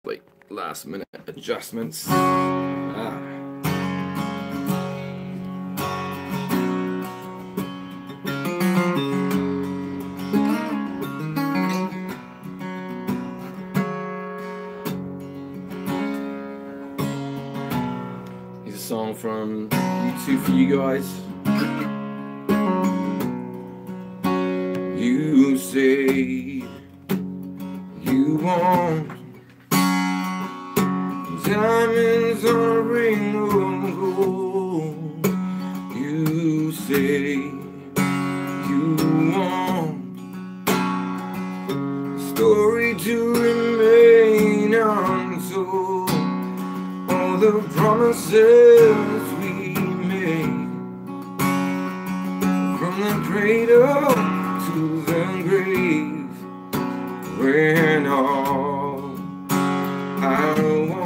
like last minute adjustments. Here's a song from U2 for you guys. You say you want diamonds on a ring of gold. You say you want a story to remain untold. All the promises we made, from the cradle to the grave, when all I want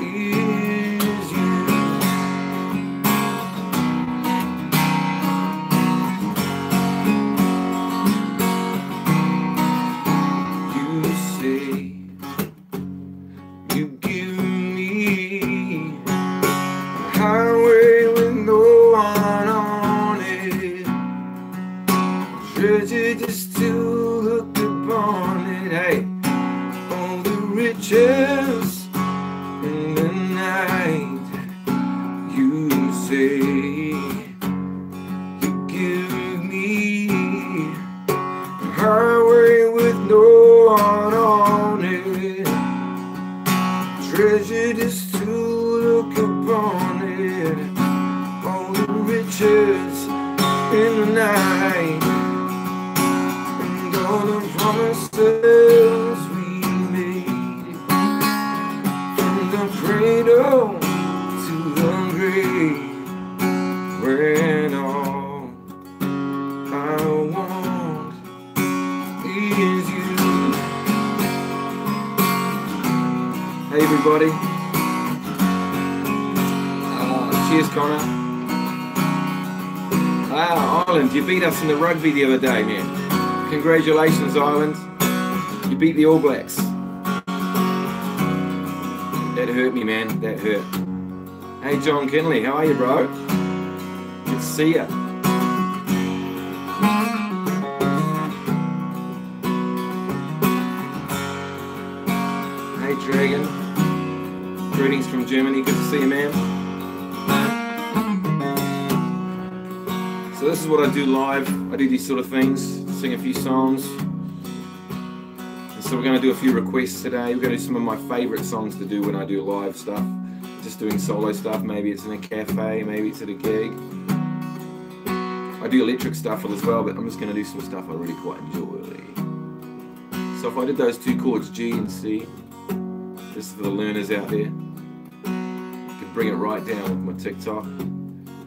is you. You say you give me a highway with no one on it, treasure just to look upon it. Hey, all the riches in the night. You say you give me a highway with no one on it, treasure just to look upon it. All the riches in the night, and all the promises we made, from the cradle to the grave, when all I want is you. Hey everybody. Cheers, Connor. Wow, Ireland, you beat us in the rugby the other day, man. Congratulations, Ireland. You beat the All Blacks. That hurt me, man. That hurt. Hey, John Kinley, how are you, bro? Good to see ya. Hey, Dragon. Greetings from Germany. Good to see you, man. So this is what I do live. I do these sort of things, sing a few songs. And so we're going to do a few requests today. We're going to do some of my favorite songs to do when I do live stuff. Just doing solo stuff. Maybe it's in a cafe, maybe it's at a gig. I do electric stuff as well, but I'm just going to do some stuff I really quite enjoy. So if I did those two chords, G and C, this is for the learners out there. I can bring it right down with my TikTok.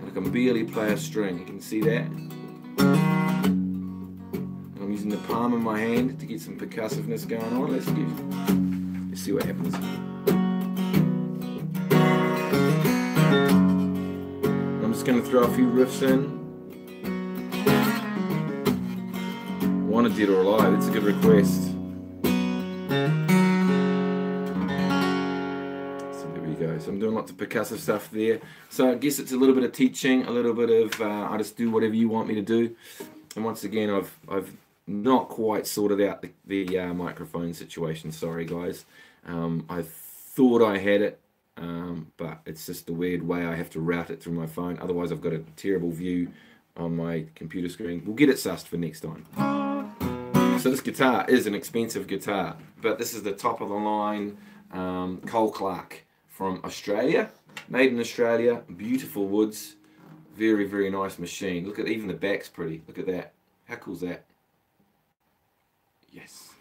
I can barely play a string, you can see that. And I'm using the palm of my hand to get some percussiveness going on. Let's see what happens. I'm just going to throw a few riffs in. Wanted Dead or Alive, it's a good request. So I'm doing lots of percussive stuff there. So I guess it's a little bit of teaching, a little bit of I just do whatever you want me to do. And once again, I've not quite sorted out the microphone situation. Sorry guys. I thought I had it, but it's just the weird way I have to route it through my phone. Otherwise, I've got a terrible view on my computer screen. We'll get it sussed for next time. So this guitar is an expensive guitar, but this is the top of the line Cole Clark from Australia, made in Australia, beautiful woods, very, very nice machine. Look at, even the back's pretty, look at that. How cool's that? Yes.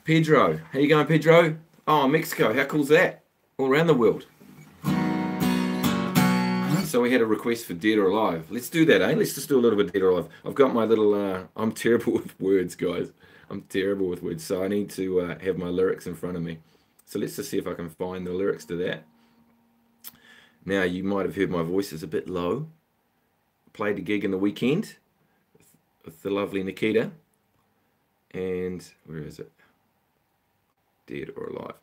Pedro, how you going, Pedro? Oh, Mexico, how cool's that? All around the world. So we had a request for Dead or Alive. Let's do that, eh? Let's just do a little bit Dead or Alive. I've got my little, I'm terrible with words, guys. I'm terrible with words, so I need to have my lyrics in front of me. So let's just see if I can find the lyrics to that. Now, you might have heard my voice is a bit low. Played a gig in the weekend with the lovely Nikita. And where is it? dead or alive.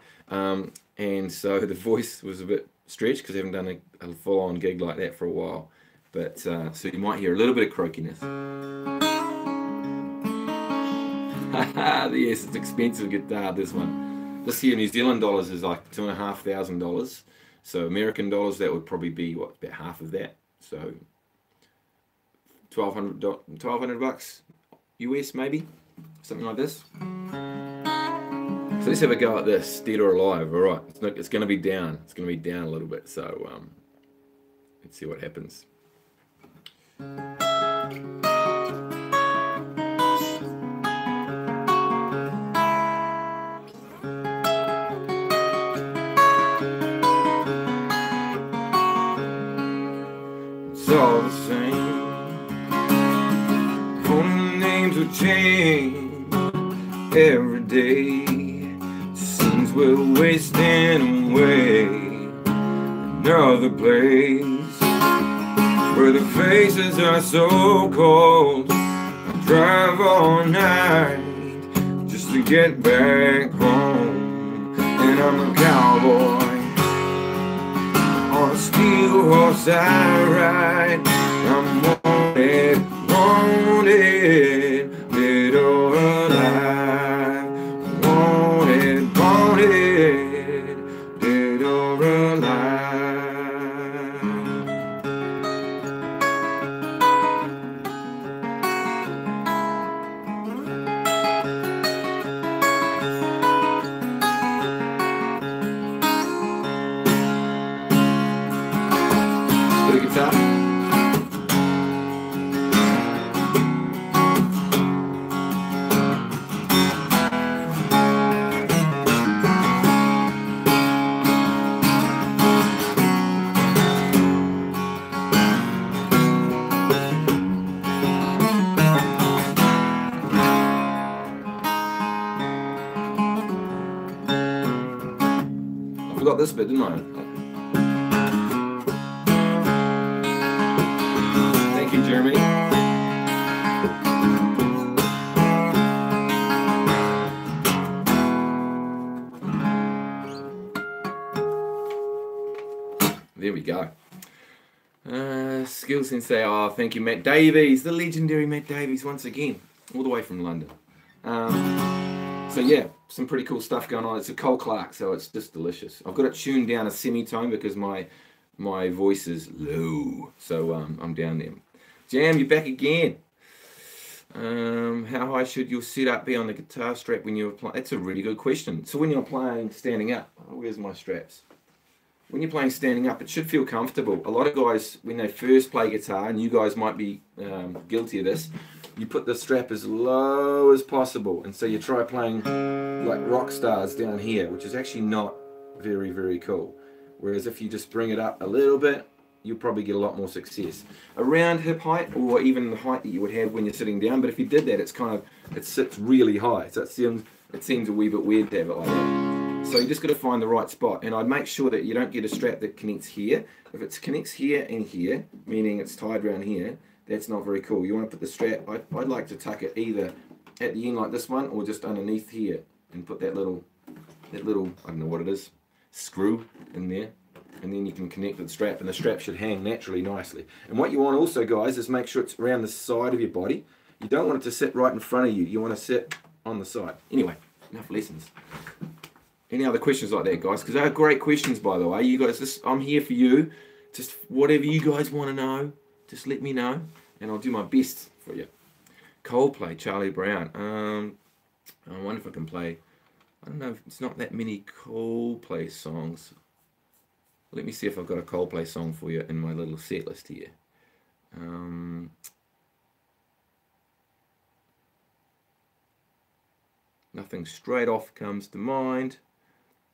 And so the voice was a bit stretched because I haven't done a full-on gig like that for a while. But so you might hear a little bit of croakiness. Yes, it's expensive guitar, this one. This here, New Zealand dollars is like $2,500. So American dollars, that would probably be, what, about half of that. So $1,200 bucks US, maybe? Something like this. So let's have a go at this, dead or alive. All right, it's going to be down. It's going to be down a little bit. So let's see what happens. It's all the same. Phone names will change every day. Seems we're wasting away another place where the faces are so cold. I drive all night just to get back home, and I'm a cowboy on a steel horse I ride. I'm wanted, wanted, dead or alive. Wanted, wanted, dead or alive. The guitar. I forgot this bit, didn't I? Thank you, Jeremy. There we go. Skill Sensei. Oh, thank you, Matt Davies, the legendary Matt Davies, once again, all the way from London. So yeah, some pretty cool stuff going on. It's a Cole Clark, so it's just delicious. I've got it tuned down a semitone because my voice is low, so I'm down there. Jam, you're back again. How high should your setup be on the guitar strap when you're playing? That's a really good question. So when you're playing standing up, where's my straps? When you're playing standing up, it should feel comfortable. A lot of guys, when they first play guitar, and you guys might be guilty of this, you put the strap as low as possible, and so you try playing like rock stars down here, which is actually not very, very cool. Whereas if you just bring it up a little bit, you'll probably get a lot more success. Around hip height, or even the height that you would have when you're sitting down, but if you did that, it sits really high, so it seems a wee bit weird to have it like that. So you just got to find the right spot, and I'd make sure that you don't get a strap that connects here. If it connects here and here, meaning it's tied around here, that's not very cool. You want to put the strap, I'd like to tuck it either at the end like this one, or just underneath here, and put that little, I don't know what it is, screw in there, and then you can connect to the strap, and the strap should hang naturally nicely. And what you want also, guys, is make sure it's around the side of your body. You don't want it to sit right in front of you. You want to sit on the side. Anyway, enough lessons. Any other questions like that, guys? Because they are great questions, by the way. You guys, I'm here for you. Just whatever you guys want to know, just let me know, and I'll do my best for you. Coldplay, Charlie Brown. I wonder if I can play. I don't know. It's not that many Coldplay songs. Let me see if I've got a Coldplay song for you in my little set list here. Nothing straight off comes to mind.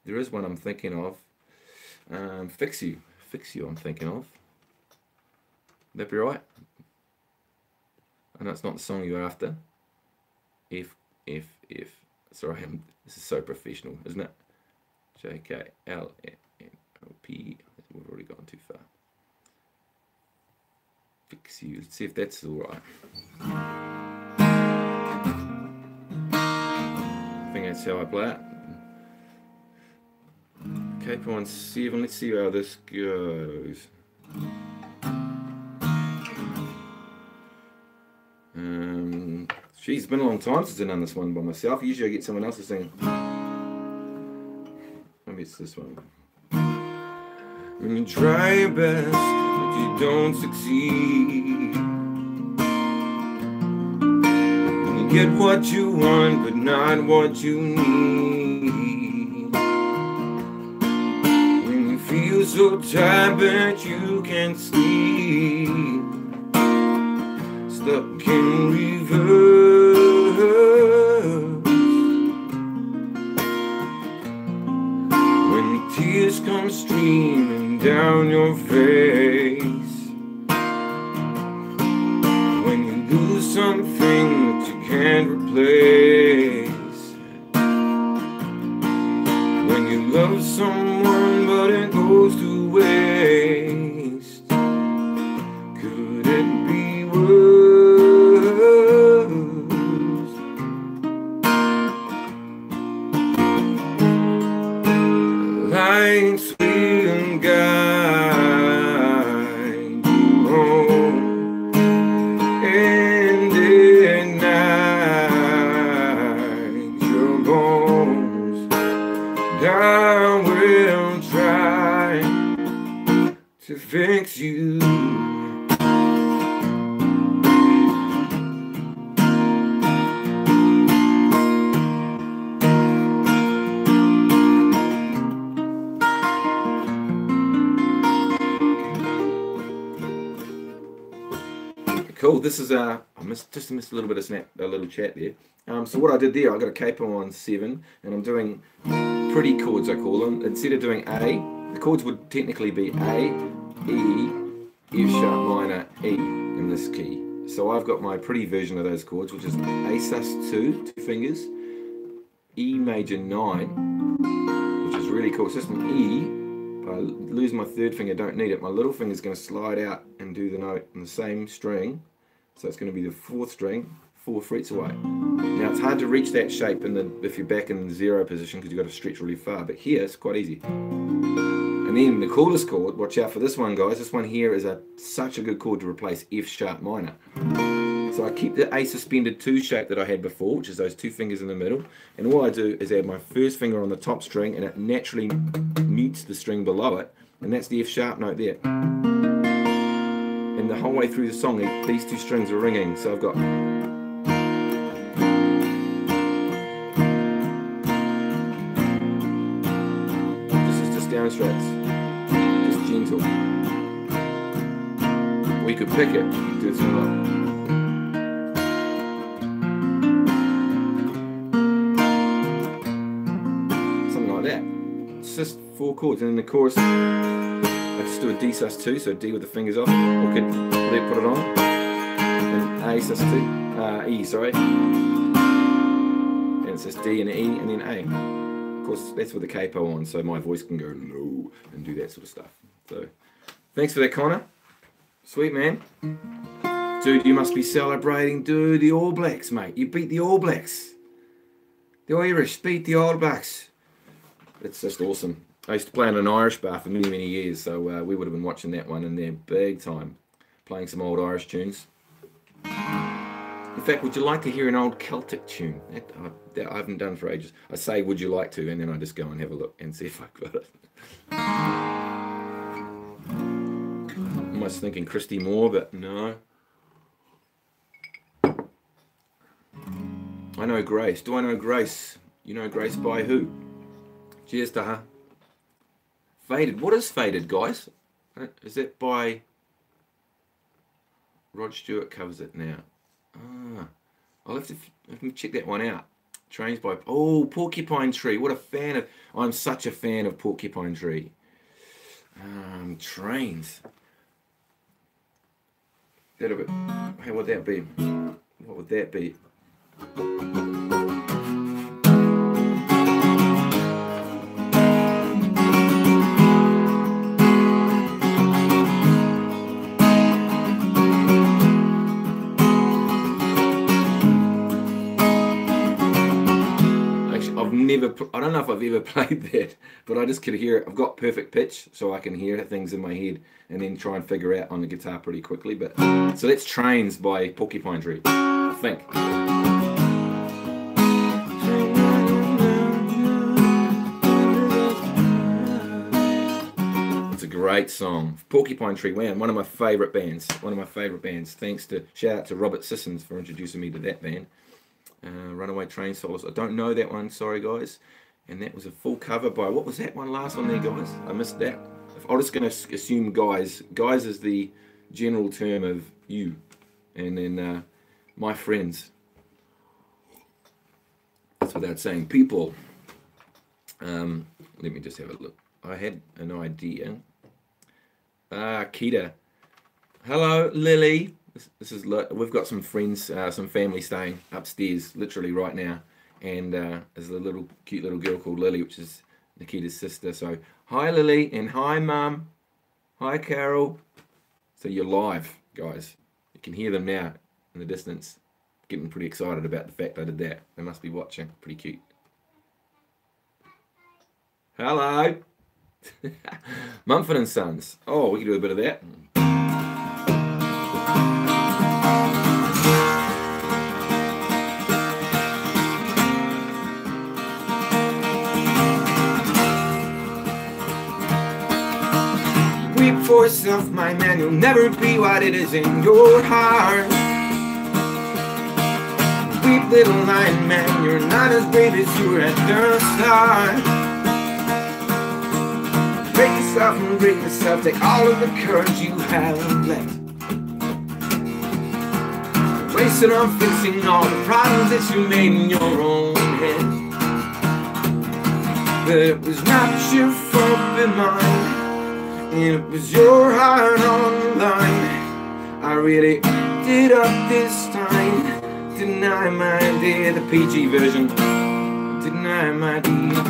There is one I'm thinking of. Fix You I'm thinking of. Would that be right? I know it's not the song you're after. F. Sorry, this is so professional, isn't it? JKLNOP. We've already gone too far. Fix You. Let's see if that's all right. I think that's how I play it. Capo on 7. Let's see how this goes. Geez, it's been a long time since I've done this one by myself. Usually I get someone else to sing. Maybe it's this one. When you try your best, but you don't succeed. When you get what you want, but not what you need. When you feel so tired, but you can't sleep. Stuck in reverse. When tears come streaming down your face. When you lose something that you can't replace. When you love someone but it goes to waste. Could it be worse? Light, sweet and guide you home. And at night, your bones down will try to fix you. Cool. This is I just missed a little bit of a little chat there. So what I did there, I got a capo on 7, and I'm doing pretty chords, I call them. Instead of doing A, the chords would technically be A, E, F sharp minor, E in this key. So I've got my pretty version of those chords, which is A sus2, 2 fingers, E major 9, which is really cool. It's just an E. If I lose my third finger, don't need it. My little finger is going to slide out and do the note in the same string. So it's going to be the 4th string, 4 frets away. Now it's hard to reach that shape if you're back in the 0 position because you've got to stretch really far. But here it's quite easy. And then the coolest chord, watch out for this one, guys. This one here is such a good chord to replace F sharp minor. So I keep the A suspended 2 shape that I had before, which is those 2 fingers in the middle. And all I do is add my first finger on the top string, and it naturally mutes the string below it. And that's the F sharp note there. And the whole way through the song, these 2 strings are ringing. So I've got... This is just down straights. Just gentle. Or you could pick it, you could do it something like... just 4 chords, and in the chorus I just do a D sus2, so D with the fingers off, or could put it on, and A sus2, E, sorry, and it's just D and E and then A. Of course that's with the capo on, so my voice can go low and do that sort of stuff. So thanks for that, Connor. Sweet man. Dude, you must be celebrating, dude, the All Blacks, mate. You beat the All Blacks. The Irish beat the All Blacks. It's just awesome. I used to play in an Irish bar for many, many years, so we would have been watching that one in there big time, playing some old Irish tunes. In fact, would you like to hear an old Celtic tune? That I haven't done for ages. I say, would you like to, and then I just go and have a look and see if I've got it. I was thinking Christy Moore, but no. I know Grace. Do I know Grace? You know Grace by who? Cheers to her. Faded. What is Faded, guys? Is that by... Rod Stewart covers it now. I'll have to check that one out. Trains by... Oh, Porcupine Tree. What a fan of... I'm such a fan of Porcupine Tree. Trains. How would that be? What would that be? I don't know if I've ever played that, but I just could hear it. I've got perfect pitch, so I can hear things in my head and then try and figure out on the guitar pretty quickly. But so that's Trains by Porcupine Tree, I think. It's a great song. Porcupine Tree, man, one of my favourite bands. One of my favourite bands. Thanks to, shout out to Robert Sissons for introducing me to that band. Runaway Train Solace. I don't know that one, sorry guys. And that was a full cover by, what was that one last one there, guys? I missed that. I'm just going to assume guys. Guys is the general term of you. And then my friends. That's without saying people. Let me just have a look. I had an idea. Kita. Hello, Lily. This is, we've got some friends, some family staying upstairs literally right now, and there's a little cute little girl called Lily, which is Nikita's sister. So hi Lily, and hi Mum, hi Carol. So you're live, guys. You can hear them now in the distance. Getting pretty excited about the fact I did that. They must be watching. Pretty cute. Hello. Mumford and Sons. Oh, we can do a bit of that. Weep for yourself, my man, you'll never be what it is in your heart. Weep, little lion man, you're not as brave as you were at the start. Break yourself and break yourself, take all of the courage you have left. Waste it on fixing all the problems that you made in your own head. But it was not your fault but mine. And it was your heart on the line. I really did up this time. Deny my idea, the PG version. Deny my idea.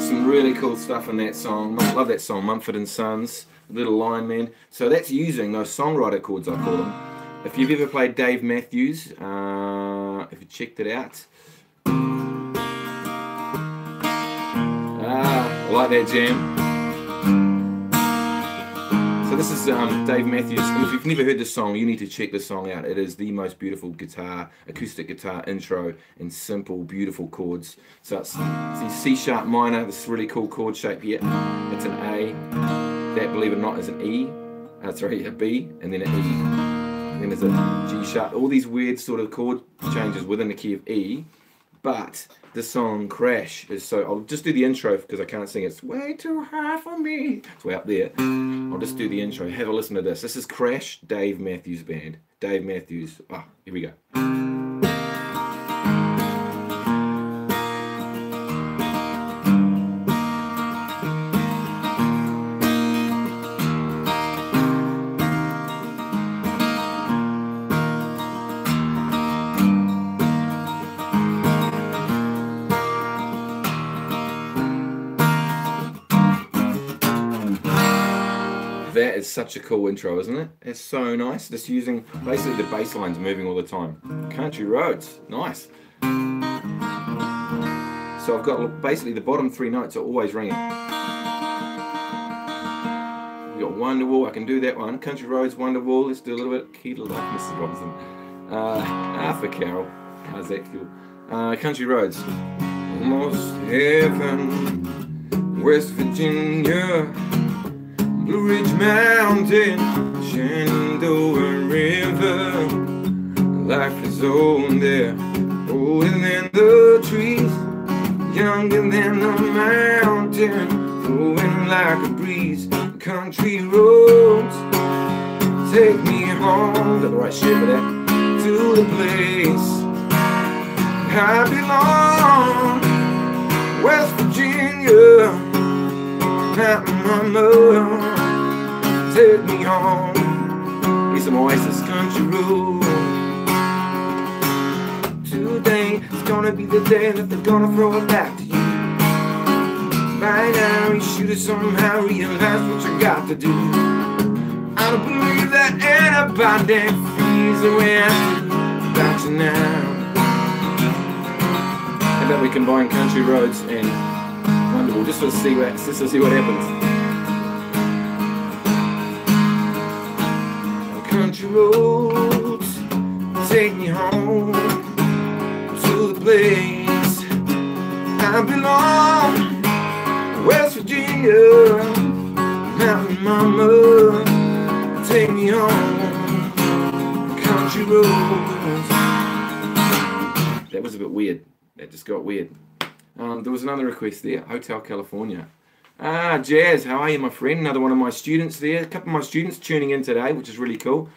Some really cool stuff in that song. I love that song, Mumford and Sons. Little Line Man. So that's using those songwriter chords, I call them. If you've ever played Dave Matthews, if you checked it out, I like that jam. So this is Dave Matthews. If you've never heard this song, you need to check this song out. It is the most beautiful guitar, acoustic guitar intro, and simple, beautiful chords. So it's C sharp minor, this really cool chord shape here. It's an A. That, believe it or not, is an E. Sorry, a B, and then an E. And then there's a G sharp. All these weird sort of chord changes within the key of E. But this song, Crash, is so... I'll just do the intro because I can't sing. It's way too high for me. It's way up there. I'll just do the intro. Have a listen to this. This is Crash, Dave Matthews Band. Dave Matthews. Ah, here we go. That is such a cool intro, isn't it? It's so nice. Just using, basically the bass line's moving all the time. Country Roads, nice. So I've got basically the bottom three notes are always ringing. We've got Wonderwall, I can do that one. Country Roads, Wonderwall, let's do a little bit. Key to Life, Mrs. Robinson. For Carol, how's that feel? Country Roads. Almost Heaven, West Virginia. Blue Ridge Mountain, Shenandoah River. Life is old there, older than the trees, younger than the mountain, flowing like a breeze. Country roads, take me home. Got the right shape for that. To the place I belong, West Virginia. Mama, take me home. Need some Oasis Country Road. Today is gonna be the day that they're gonna throw it back to you. By now you should have somehow realized what you got to do. I don't believe that anybody feels the way I do about you now. And that we combine Country Roads and Wonderwall just to see what happens. Country roads take me home to the place I belong. West Virginia, Mountain Mama, take me home. Country roads. That was a bit weird. That just got weird. There was another request there. Hotel California. Ah, Jazz, how are you, my friend? Another one of my students there. A couple of my students tuning in today, which is really cool.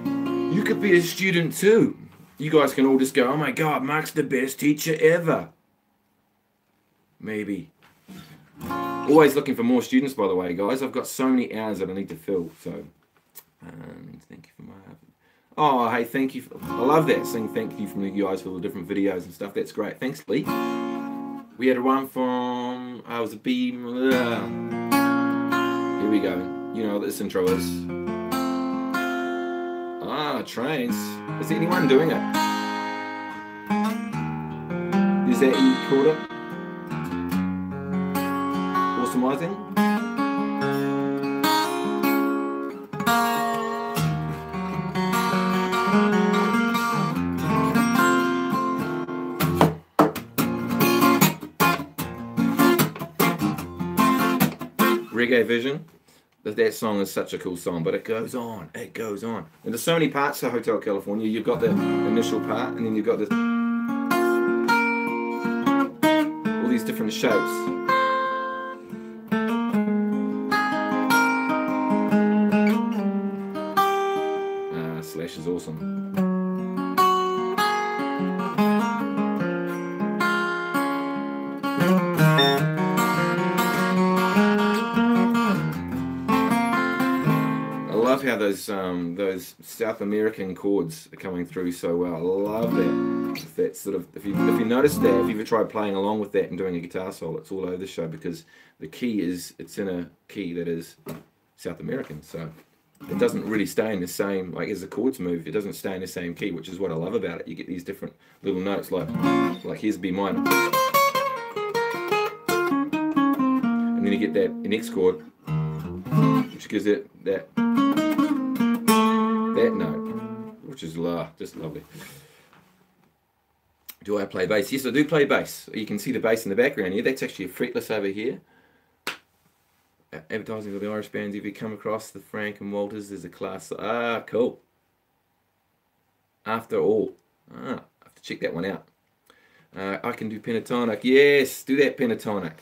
You could be a student too. You guys can all just go, oh my God, Mark's the best teacher ever. Maybe. Always looking for more students, by the way, guys. I've got so many hours that I need to fill. So, thank you for my... Oh, hey, thank you. I love that. Saying thank you from you guys for all the different videos and stuff. That's great. Thanks, Lee. We had one from... I was a beam. Here we go. You know what this intro is. Ah, trains. Is anyone doing it? Is that E quarter? Awesomizing? Reggae Vision. That song is such a cool song, but it goes on, it goes on. And there's so many parts to Hotel California. You've got the initial part, and then you've got this, all these different shapes. Slash is awesome. How those South American chords are coming through so well. I love that. That sort of, if you notice that, if you've ever tried playing along with that and doing a guitar solo, it's all over the show because the key is, it's in a key that is South American, so it doesn't really stay in the same, like as the chords move, it doesn't stay in the same key, which is what I love about it. You get these different little notes, like here's B minor, and then you get that next chord, which gives it that note, which is just lovely. Do I play bass? Yes, I do play bass. You can see the bass in the background here. That's actually a fretless over here. Advertising for the Irish bands. If you come across the Frank and Walters, there's a class. Ah, cool. After all. I have to check that one out. I can do pentatonic. Yes, do that pentatonic.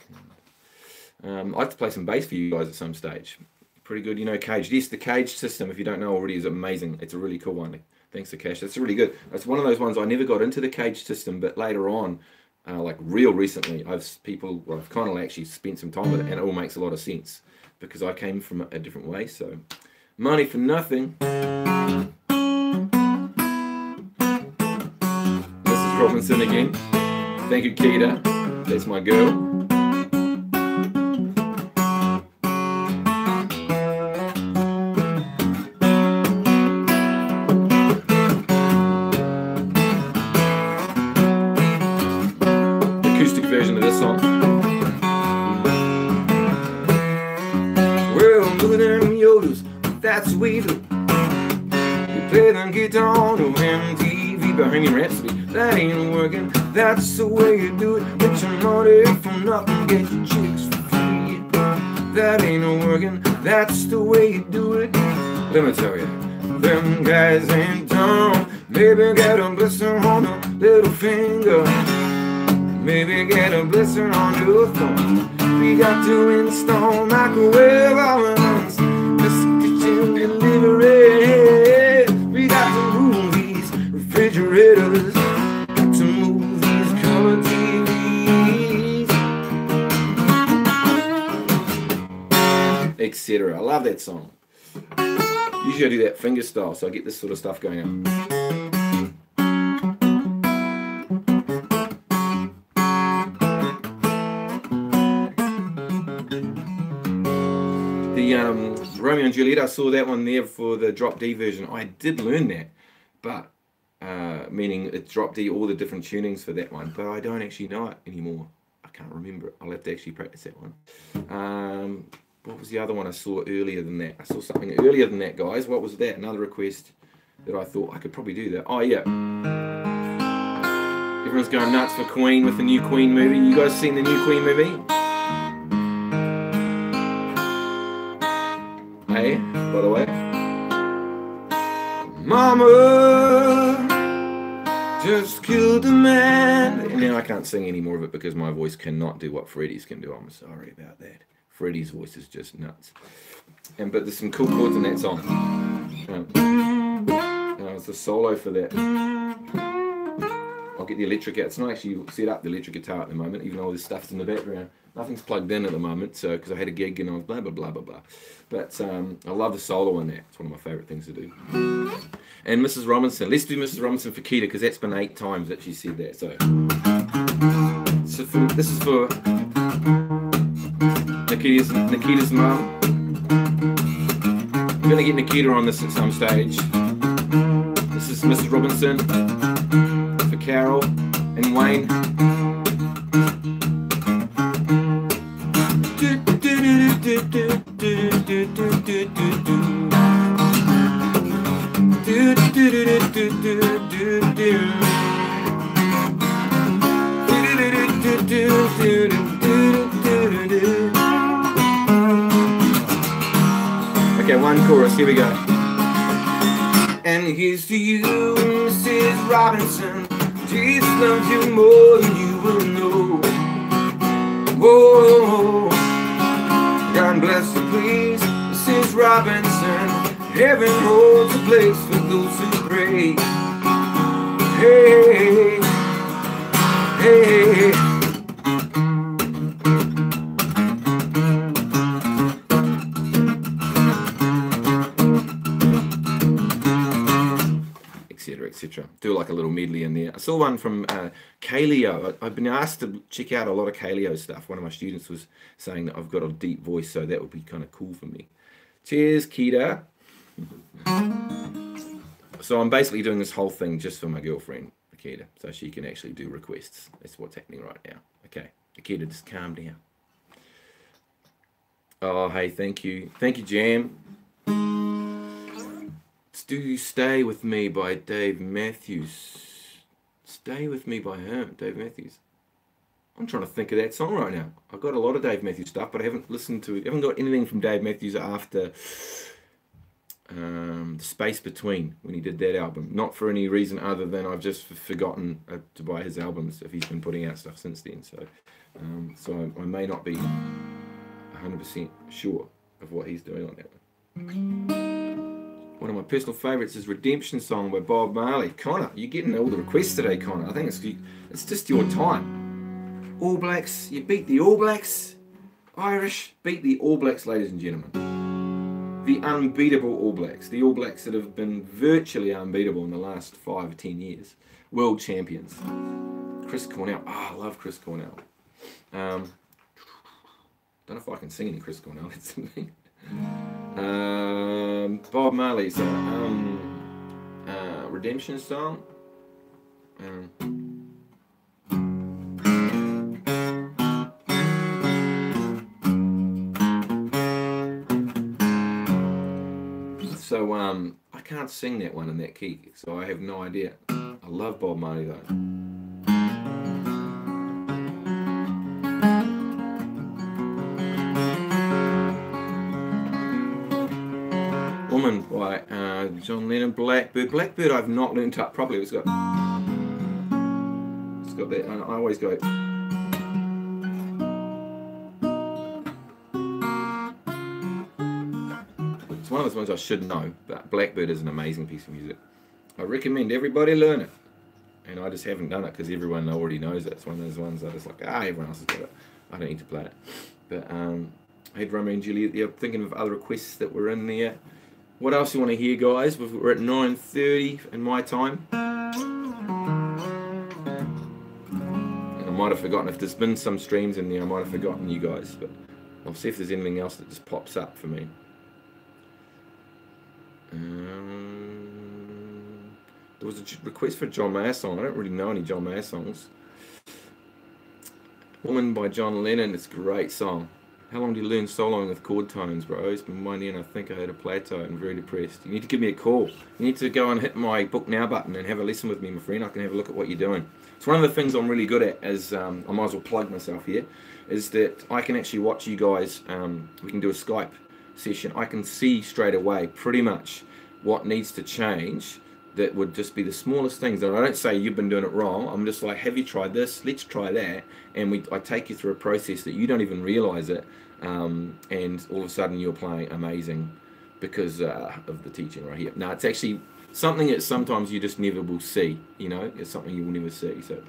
I'd like to play some bass for you guys at some stage. Pretty good, you know, Cage. Yes, the Cage system, if you don't know already, is amazing. It's a really cool one. Thanks to Cash. That's really good. It's one of those ones I never got into the Cage system, but later on, like real recently, I've kind of actually spent some time with it, and it all makes a lot of sense because I came from a different way. So, money for nothing. Mrs. Robinson again. Thank you, Keita. That's my girl. Version of this song. Well, look at them yodels, that's what we do. We play the guitar on MTV, Bohemian Rhapsody. That ain't working, that's the way you do it. Get your money from nothing, get your chicks for free. That ain't working, that's the way you do it. Let me tell you, them guys ain't dumb. Maybe get a blister on a little finger. Maybe get a blister on your thumb. We got to install microwave ovens, just kitchen delivery. We got to move these refrigerators, got to move these color TVs, etc. I love that song. Usually I do that finger style, so I get this sort of stuff going on. The Romeo and Juliet, I saw that one there for the drop D version. I did learn that, but meaning it drop D, all the different tunings for that one, but I don't actually know it anymore. I can't remember it. I'll have to actually practice that one. What was the other one I saw earlier than that? I saw something earlier than that, guys. What was that? Another request that I thought I could probably do that. Oh, yeah. Everyone's going nuts for Queen with the new Queen movie. You guys seen the new Queen movie? Hey, by the way. Mama just killed a man. And now I can't sing any more of it because my voice cannot do what Freddie's can do. I'm sorry about that. Freddie's voice is just nuts. But there's some cool chords in that song. It's the solo for that. I'll get the electric out. It's not actually set up, the electric guitar at the moment, even though all this stuff's in the background. Nothing's plugged in at the moment, so because I had a gig and I was blah, blah, blah, blah, blah. But I love the solo in that. It's one of my favourite things to do. And Mrs. Robinson. Let's do Mrs. Robinson for Keita, because that's been 8 times that she said that. So this is for Nikita's mum. I'm going to get Nikita on this at some stage. This is Mrs. Robinson for Carol and Wayne. Okay, one chorus, here we go. And here's to you, Mrs. Robinson. Jesus loves you more than you will know. Whoa, God bless you, please, Mrs. Robinson. Heaven holds a place for those who pray. Hey, hey, hey. Etc. Do like a little medley in there. I saw one from Kaleo. I've been asked to check out a lot of Kaleo stuff. One of my students was saying that I've got a deep voice, so that would be kind of cool for me. Cheers, Keita. So I'm basically doing this whole thing just for my girlfriend, Akita, so she can actually do requests. That's what's happening right now. Okay, Akita, just calm down. Oh, hey, thank you. Thank you, Jam. Do You Stay With Me by Dave Matthews. Stay With Me by him, Dave Matthews. I'm trying to think of that song right now. I've got a lot of Dave Matthews stuff, but I haven't listened to it. I haven't got anything from Dave Matthews after The Space Between, when he did that album. Not for any reason other than I've just forgotten to buy his albums if he's been putting out stuff since then. So, I may not be 100% sure of what he's doing on that one. One of my personal favourites is Redemption Song by Bob Marley. Connor, you're getting all the requests today, Connor. I think it's just your time. All Blacks, you beat the All Blacks. Irish beat the All Blacks, ladies and gentlemen. The unbeatable All Blacks. The All Blacks that have been virtually unbeatable in the last 5 or 10 years. World champions. Chris Cornell. I love Chris Cornell. Don't know if I can sing any Chris Cornell. That's something. Bob Marley's Redemption Song. I can't sing that one in that key, so I have no idea. I love Bob Marley though. Woman by John Lennon. Blackbird. Blackbird I've not learnt up properly. It's got that. I always go. It's one of those ones I should know, but Blackbird is an amazing piece of music. I recommend everybody learn it, and I just haven't done it because everyone already knows it. It's one of those ones I just like. Everyone else has got it. I don't need to play it. But I had Romeo and Juliet there. Thinking of other requests that were in there. What else you want to hear, guys? We're at 9:30 in my time. And I might have forgotten, if there's been some streams in there, I might have forgotten you guys. But I'll see if there's anything else that just pops up for me. There was a request for a John Mayer song. I don't really know any John Mayer songs. Woman by John Lennon. It's a great song. How long do you learn soloing with chord tones, bro? It's been 1 year and I think I hit a plateau. I'm very depressed. You need to give me a call. You need to go and hit my book now button and have a lesson with me, my friend. I can have a look at what you're doing. It's one of the things I'm really good at, as I might as well plug myself here, is that I can actually watch you guys. We can do a Skype session. I can see straight away pretty much what needs to change. That would just be the smallest things. And I don't say you've been doing it wrong. I'm just like, have you tried this? Let's try that. And I take you through a process that you don't even realize it. And all of a sudden you're playing amazing because of the teaching right here. Now, it's actually something that sometimes you just never will see. You know, it's something you will never see. So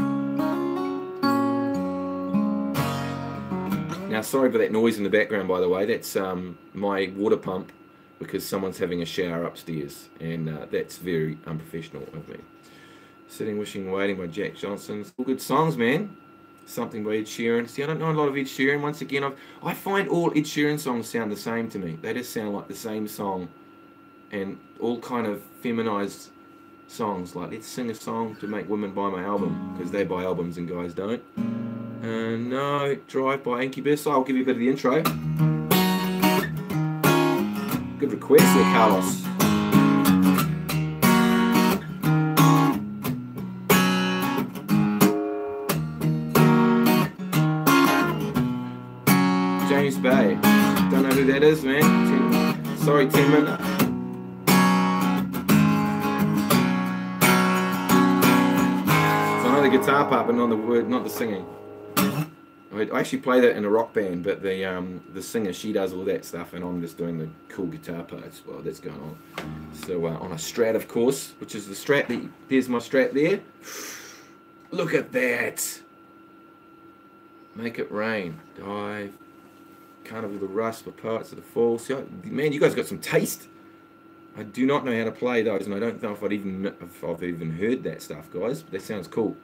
now, sorry for that noise in the background, by the way. That's my water pump, because someone's having a shower upstairs, and that's very unprofessional of me. Sitting, Wishing, Waiting by Jack Johnson. All good songs, man. Something by Ed Sheeran. See, I don't know a lot of Ed Sheeran. Once again, I find all Ed Sheeran songs sound the same to me. They just sound like the same song, and all kind of feminized songs. Like, let's sing a song to make women buy my album, because they buy albums and guys don't. No, Drive by Incubus. I'll give you a bit of the intro. Good request there, Carlos. James Bay. Don't know who that is, man. Sorry, Tim. So I know the guitar part, but not the word, not the singing. I actually play that in a rock band, but the singer, she does all that stuff, and I'm just doing the cool guitar parts while that's going on. So on a Strat, of course, which is the Strat. There's my Strat there. Look at that. Make It Rain. Dive. Carnival of the Rust for Parts of the Fall. See, man, you guys got some taste. I do not know how to play those, and I don't know if I've even heard that stuff, guys. But that sounds cool.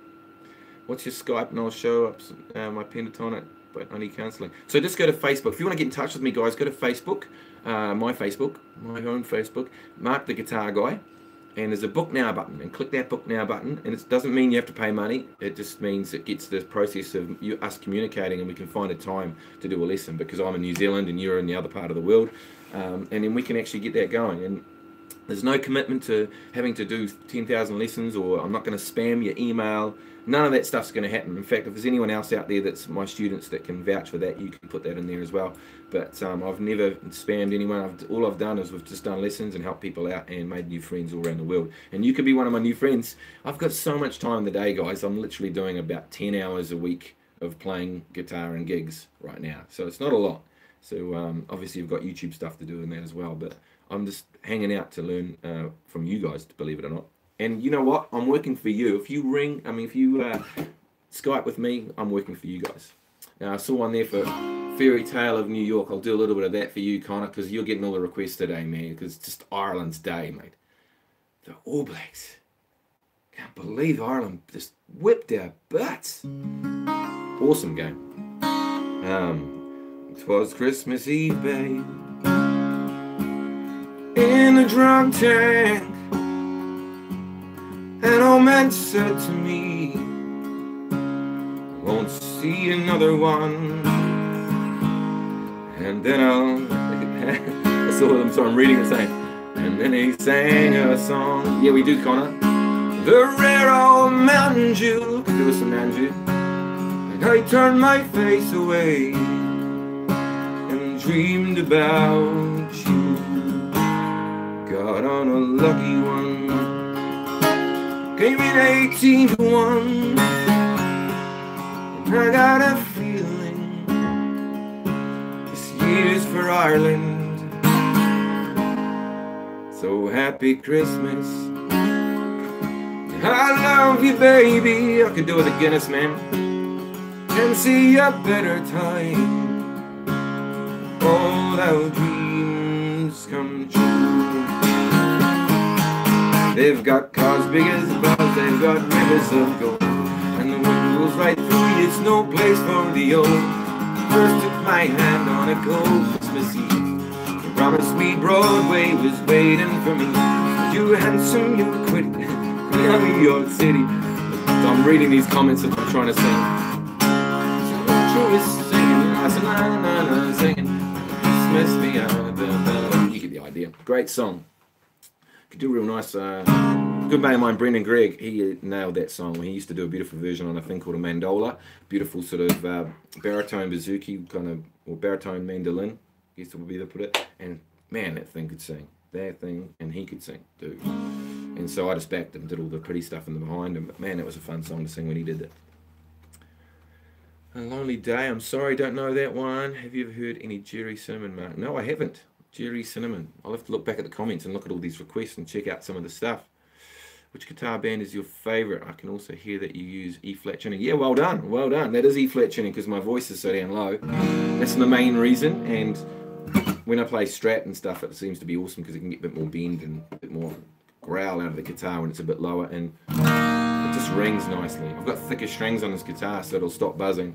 What's your Skype? And I'll show up my pentatonic, but I need counselling. So just go to Facebook. If you want to get in touch with me, guys, go to Facebook, my own Facebook, Mark the Guitar Guy, and there's a Book Now button, and click that Book Now button, and it doesn't mean you have to pay money. It just means it gets the process of us communicating, and we can find a time to do a lesson, because I'm in New Zealand and you're in the other part of the world, and then we can actually get that going. And there's no commitment to having to do 10,000 lessons, or I'm not going to spam your email. None of that stuff's going to happen. In fact, if there's anyone else out there that's my students that can vouch for that, you can put that in there as well. But I've never spammed anyone. All I've done is we've just done lessons and helped people out and made new friends all around the world. And you could be one of my new friends. I've got so much time in the day, guys. I'm literally doing about 10 hours a week of playing guitar and gigs right now. So it's not a lot. So obviously you've got YouTube stuff to do in that as well. But I'm just hanging out to learn from you guys, believe it or not. And you know what? I'm working for you. If you Skype with me, I'm working for you guys. Now, I saw one there for Fairy Tale of New York. I'll do a little bit of that for you, Connor, because you're getting all the requests today, man, because it's just Ireland's day, mate. The All Blacks. Can't believe Ireland just whipped our butts. Awesome game. It was Christmas Eve, babe, in a drunk tank. An old man said to me, I won't see another one. And then that's all I'm sorry, I'm reading the same. And then he sang a song. Yeah, we do, Connor. The rare old Mountain Dew. Could do with some Mountain Dew. And I turned my face away and dreamed about you. Got on a lucky one. Came in 18-1, and I got a feeling this year's for Ireland. So happy Christmas. I love you, baby. I could do with a Guinness, man. Can see a better time. All our dreams come true. They've got cars big as balls, they've got rivers of gold, and the wind goes right through you, it's no place for the old. First took my hand on a cold Christmas Eve. The rum and sweet Broadway was waiting for me. You were handsome, you were quick, New York City. So I'm reading these comments as I'm trying to sing. Singing, Christmas me. You get the idea. Great song. Could do real nice. Good mate of mine, Brendan Gregg, he nailed that song. He used to do a beautiful version on a thing called a mandola. Beautiful sort of baritone bouzouki, kind of, or baritone mandolin, I guess would be to put it. And man, that thing could sing. That thing, and he could sing, dude. And so I just backed him, did all the pretty stuff in the behind him. But man, that was a fun song to sing when he did that. A Lonely Day, I'm sorry, don't know that one. Have you ever heard any Jerry Cinnamon, Mark? No, I haven't. Jerry Cinnamon. I'll have to look back at the comments and look at all these requests and check out some of the stuff. Which guitar band is your favourite? I can also hear that you use E-flat tuning. Yeah, well done, well done. That is E-flat tuning because my voice is so damn low. That's the main reason. And when I play Strat and stuff, it seems to be awesome because it can get a bit more bend and a bit more growl out of the guitar when it's a bit lower. And it just rings nicely. I've got thicker strings on this guitar so it'll stop buzzing.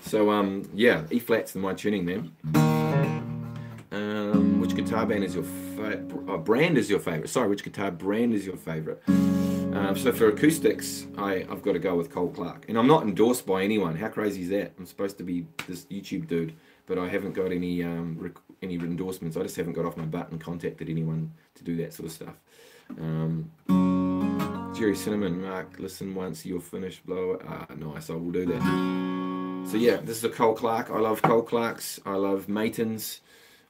So, yeah, E-flat's my tuning, man. Which guitar band is your brand is your favorite? Sorry, which guitar brand is your favorite? So for acoustics, I've got to go with Cole Clark, and I'm not endorsed by anyone. How crazy is that? I'm supposed to be this YouTube dude, but I haven't got any endorsements. I just haven't got off my butt and contacted anyone to do that sort of stuff. Jerry Cinnamon, Mark, listen once you're finished, blow it. Nice, I will do that. So yeah, this is a Cole Clark. I love Cole Clarks. I love Matins.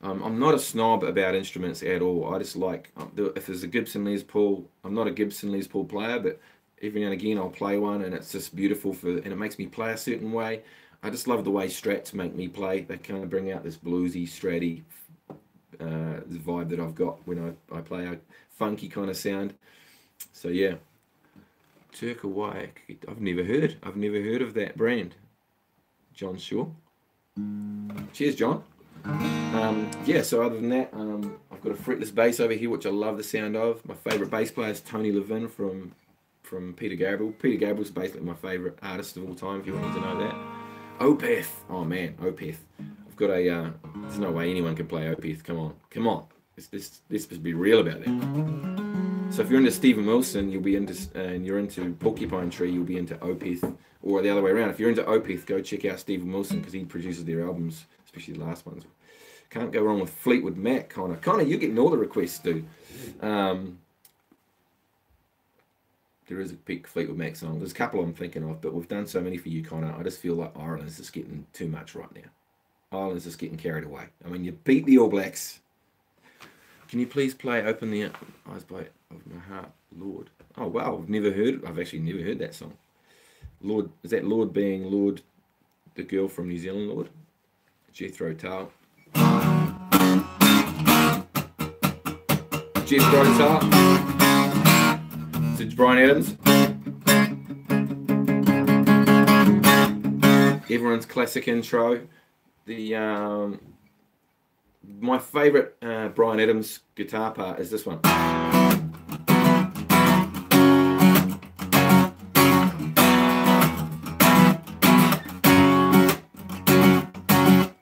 I'm not a snob about instruments at all. I just like, if there's a Gibson Les Paul, I'm not a Gibson Les Paul player, but every now and again I'll play one and it's just beautiful and it makes me play a certain way. I just love the way Strats make me play. They kind of bring out this bluesy, stratty vibe that I've got when I play a funky kind of sound. So yeah, Turk Hawaii, I've never heard of that brand. John Shaw. Cheers, John. Yeah, so other than that, I've got a fretless bass over here, which I love the sound of. My favourite bass player is Tony Levin from Peter Gabriel. Peter Gabriel's basically my favourite artist of all time, if you wanted to know that. Opeth. Oh, man, Opeth. I've got a... there's no way anyone can play Opeth. Come on. Let's just be real about that. So if you're into Steven Wilson, you'll be into... and you're into Porcupine Tree, you'll be into Opeth. Or the other way around. If you're into Opeth, go check out Steven Wilson, because he produces their albums, especially the last ones. Can't go wrong with Fleetwood Mac, Connor. Connor, you're getting all the requests, dude. There is a big Fleetwood Mac song. There's a couple I'm thinking of, but we've done so many for you, Connor. I just feel like Ireland's just getting too much right now. Ireland's just getting carried away. I mean, you beat the All Blacks. Can you please play Open the Eyes by of My Heart, Lord? Oh, wow. I've actually never heard that song. Lord, is that Lord being Lord, the girl from New Zealand, Lord? Jethro Tull. Jethro Tull. It's Bryan Adams. Everyone's classic intro. The my favourite Bryan Adams guitar part is this one.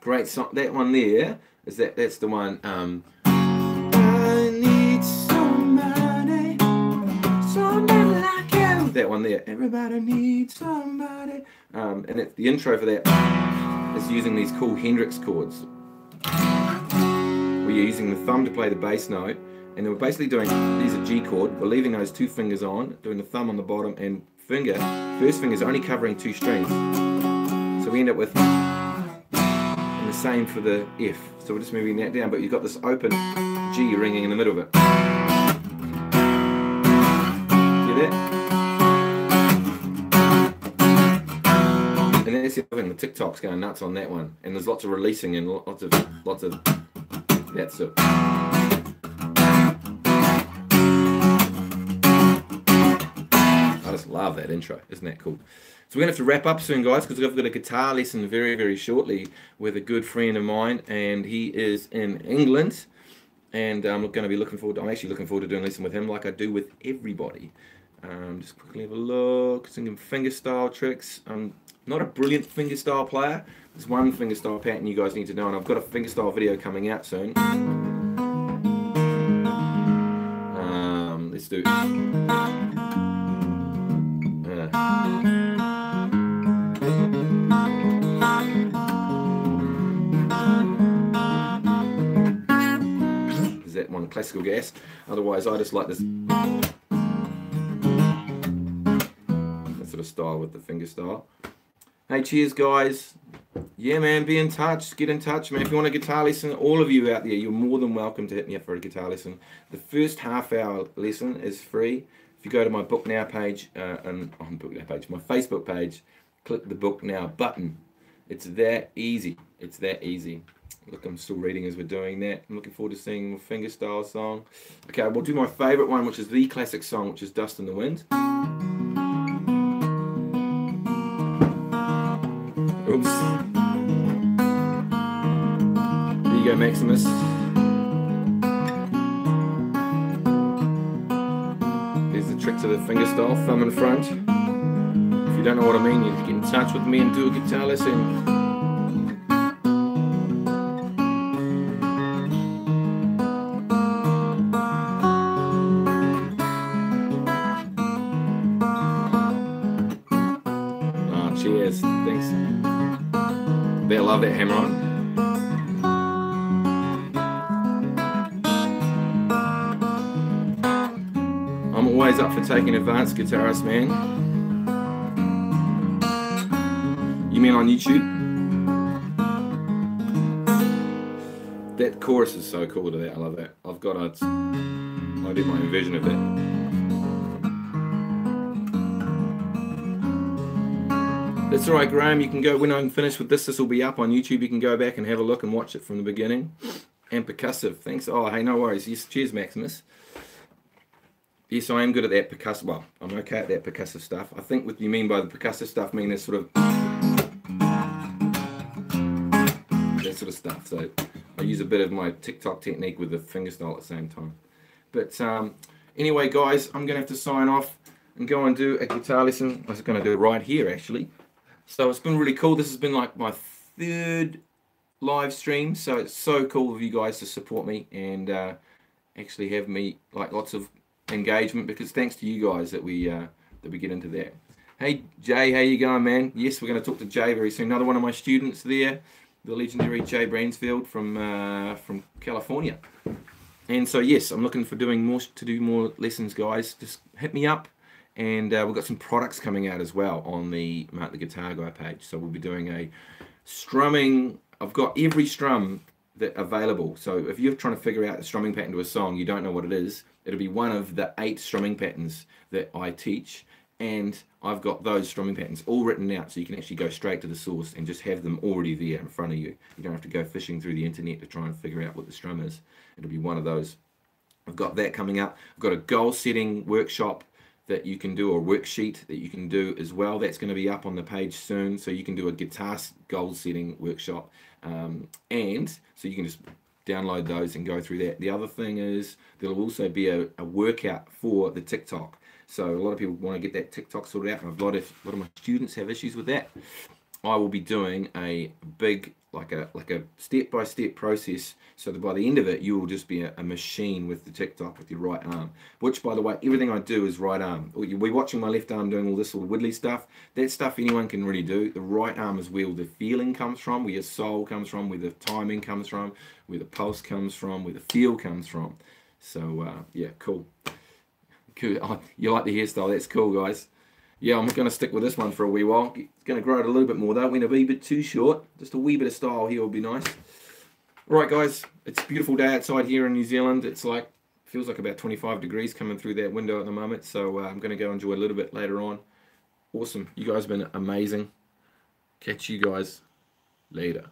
Great song. That one there is that's the one. I need somebody like you. That one there. Everybody needs somebody. And the intro for that is using these cool Hendrix chords. Where you're using the thumb to play the bass note, and we're basically doing, these are G chord, we're leaving those two fingers on, doing the thumb on the bottom, and first finger's only covering two strings. So we end up with, and the same for the F. So we're just moving that down, but you've got this open G ringing in the middle of it. Get that? And that's the other thing, the TikTok's going nuts on that one, and there's lots of releasing and lots of that's it. I just love that intro. Isn't that cool? So we're going to have to wrap up soon, guys, because I've got a guitar lesson very, very shortly with a good friend of mine, and he is in England, and I'm actually looking forward to doing a lesson with him like I do with everybody. Just quickly have a look. Some fingerstyle tricks. I'm not a brilliant fingerstyle player. There's one fingerstyle pattern you guys need to know, and I've got a fingerstyle video coming out soon. Let's do. Is that one classical gas? Otherwise, I just like this. Sort of style with the finger style. Hey, cheers guys. Yeah man, be in touch, get in touch man. If you want a guitar lesson, all of you out there, you're more than welcome to hit me up for a guitar lesson. The first half-hour lesson is free. If you go to my Book Now page, my Facebook page, click the Book Now button. It's that easy. It's that easy. Look, I'm still reading as we're doing that. I'm looking forward to seeing my fingerstyle song. Okay, we'll do my favorite one, which is the classic song, which is Dust in the Wind. Oops. There you go, Maximus. There's the trick to the fingerstyle, thumb in front. If you don't know what I mean, you need to get in touch with me and do a guitar lesson. Cheers, thanks. I love that hammer on. I'm always up for taking advanced guitarists, man. You mean on YouTube? That chorus is so cool to that, I love that. I did my own version of that. That's alright, Graham. You can go, when I'm finished with this will be up on YouTube. You can go back and have a look and watch it from the beginning. And percussive, thanks. Oh, hey, no worries. Yes, cheers, Maximus. Yes, I am good at that percussive. Well, I'm okay at that percussive stuff. I think what you mean by the percussive stuff mean is sort of that sort of stuff. So I use a bit of my TikTok technique with the fingerstyle at the same time. But anyway, guys, I'm going to have to sign off and go and do a guitar lesson. I was going to do it right here, actually. So it's been really cool. This has been like my third live stream. So it's so cool of you guys to support me and actually have me like lots of engagement, because thanks to you guys that we get into that. Hey Jay, how you going, man? Yes, we're going to talk to Jay very soon. Another one of my students there, the legendary Jay Bransfield from California. And so yes, I'm looking for do more lessons, guys. Just hit me up. And we've got some products coming out as well on the Mark the Guitar Guy page. So we'll be doing a strumming. I've got every strum that available. So if you're trying to figure out the strumming pattern to a song, you don't know what it is, it'll be one of the 8 strumming patterns that I teach. And I've got those strumming patterns all written out, so you can actually go straight to the source and just have them already there in front of you. You don't have to go fishing through the internet to try and figure out what the strum is. It'll be one of those. I've got that coming up. I've got a goal setting workshop that you can do, a worksheet that you can do as well. That's going to be up on the page soon, so you can do a guitar goal setting workshop, and so you can just download those and go through that. The other thing is there'll also be a workout for the TikTok. So a lot of people want to get that TikTok sorted out, and a lot of my students have issues with that. I will be doing a big like a step-by-step process, so that by the end of it you will just be a machine with the TikTok with your right arm. Which, by the way, everything I do is right arm. You'll be watching my left arm doing all this sort of widdly stuff. That stuff anyone can really do. The right arm is where the feeling comes from, where your soul comes from, where the timing comes from, where the pulse comes from, where the feel comes from. So yeah, cool. Oh, you like the hairstyle? That's cool, guys. Yeah, I'm going to stick with this one for a wee while. It's going to grow it a little bit more though. Went a wee bit too short. Just a wee bit of style here will be nice. Right, guys, it's a beautiful day outside here in New Zealand. It's like, feels like about 25 degrees coming through that window at the moment. So I'm going to go enjoy a little bit later on. Awesome. You guys have been amazing. Catch you guys later.